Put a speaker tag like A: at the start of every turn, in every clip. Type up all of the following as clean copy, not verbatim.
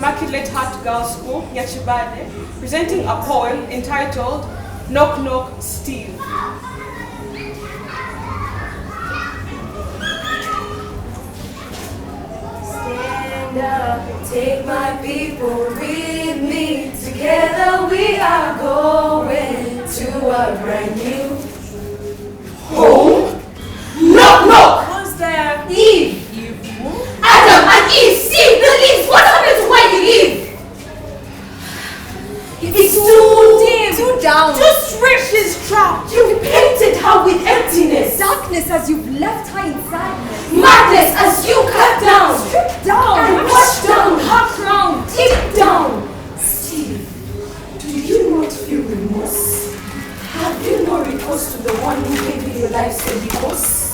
A: Immaculate Heart Girls School, Nyakibaale, presenting a poem entitled Knock Knock Steve.
B: Stand up, take my people with me. Together we are going to a brand new home. Knock knock!
A: Who's there?
B: Eve! Adam and Eve! See the leaves! What happened to why you leave? It's too dim!
C: Too down!
B: Too strict! She's trapped! You've painted her with emptiness!
C: Darkness as you've left her in sadness!
B: Madness as you cut down!
C: Strip down!
B: And wash down her crown! Deep down! Steve, do you not feel remorse? Have you no recourse to the one who gave you your life so because?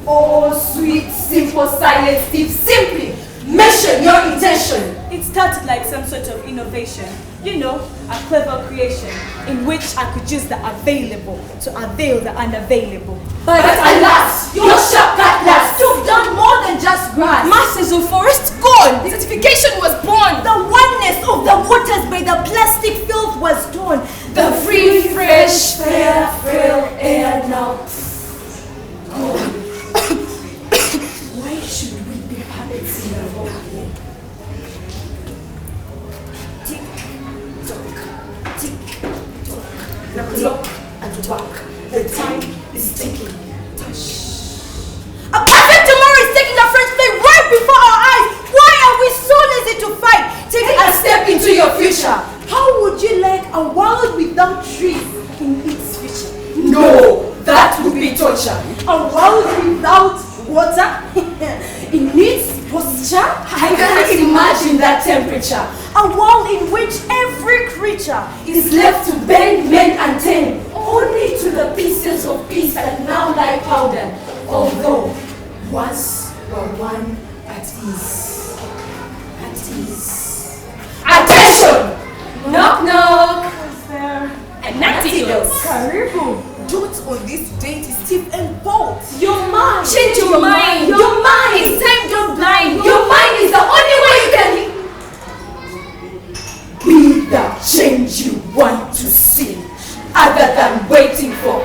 B: Oh, sweet, simple, silent Steve, simply mention your intention.
A: It started like some sort of innovation. You know, a clever creation in which I could use the available to avail the unavailable.
B: But alas, your sharp cutlass took down more than just grass.
C: Masses of forest gone! Desertification was born! The oneness of the waters by the plastic filth was torn.
B: The free, fresh, fair, frail air now gone. Why should we be puppets in the world? Tick tock, tick tock, clock and walk. The time is ticking. Touch.
C: A perfect tomorrow is taking a French play right before our eyes. Why are we so lazy to fight?
B: Take a step into your future.
C: How would you like a world without trees in its future?
B: No, that would be torture.
C: A world without water in its posture?
B: I can't imagine that temperature.
C: A world in which every creature
B: Is left to bend, mend and tend, only to the pieces of peace that now lie powdered, although once were one at ease. At ease. Attention! Knock knock!
A: Who's there?
B: And antidotes.
C: Karibu. Dotes on this date is Steve and Bolt.
B: Your mind. Change your mind. Your mind. It's time don't blind. Your mind is the only way you can be the change you want to see. Other than waiting for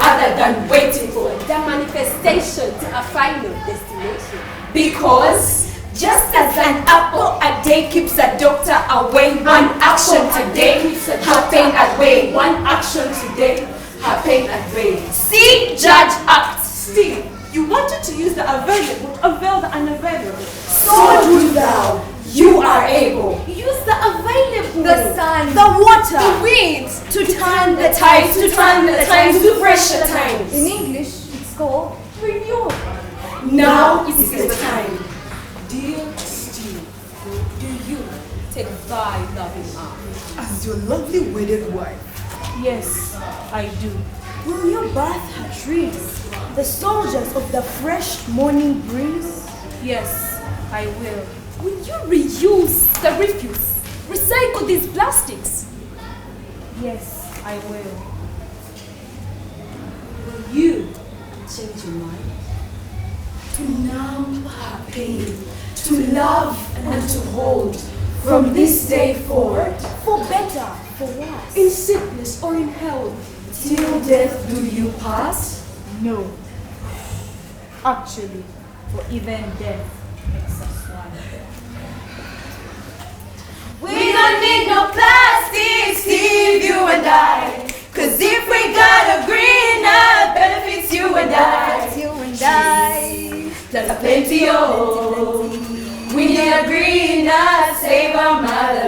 D: the manifestation to a final destination.
B: Because just as an apple a day keeps a doctor away, one action today, her pain away. One action today, her pain away. See, judge, act.
A: Steve, you wanted to use the available to avail the unavailable.
B: So do thou. You are able.
C: Use the available.
B: The sun,
C: the water.
B: the winds, to turn the tides, to turn the times, to fresher times.
C: In English, it's called renewal.
B: Now is the time.
A: Dear Steve, do you take thy loving arm?
C: As your lovely wedded wife,
A: Yes, I do.
C: will you birth her trees, the soldiers of the fresh morning breeze?
A: Yes, I will.
D: Will you reuse the refuse? Recycle these plastics?
A: Yes, I will. Will you change your mind?
B: To numb her pain, to love and to hold, from this day forward,
C: For better, for worse.
D: In sickness or in health?
B: till death do you pass?
A: No. Actually, for even death makes us one.
B: We don't need no plastic, Steve, you and I. Cause if we got a green earth, benefits you and I.
C: You and I.
B: There's a plenty, oh. We need a green earth, save our mother